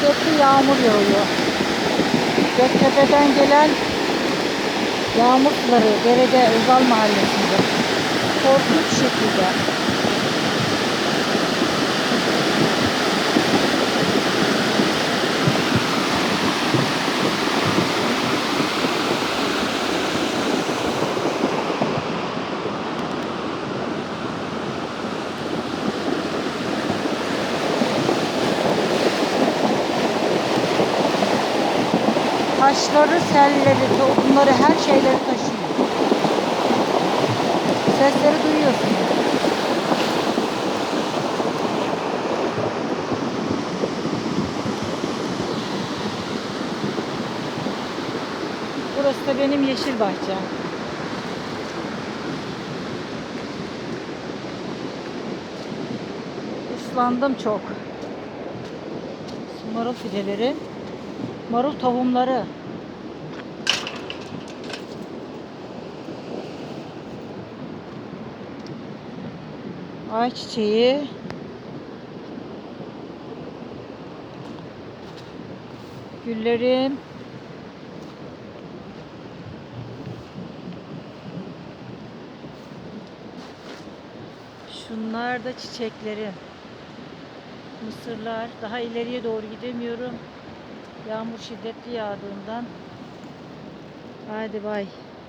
şiddetli yağmur yağıyor. Göktepe'den gelen yağmur suları derede Özal Mahallesi'nde. Korkunç şekilde. Taşları, selleri, tohumları, her şeyleri taşıyor. Sesleri duyuyorsunuz. Burası da benim yeşil bahçem. Islandım çok. Marul fideleri, marul tohumları. Ayçiçeği. Güllerim. Şunlar da çiçeklerim. Mısırlar. Daha ileriye doğru gidemiyorum. Yağmur şiddetli yağdığından. Hadi bay.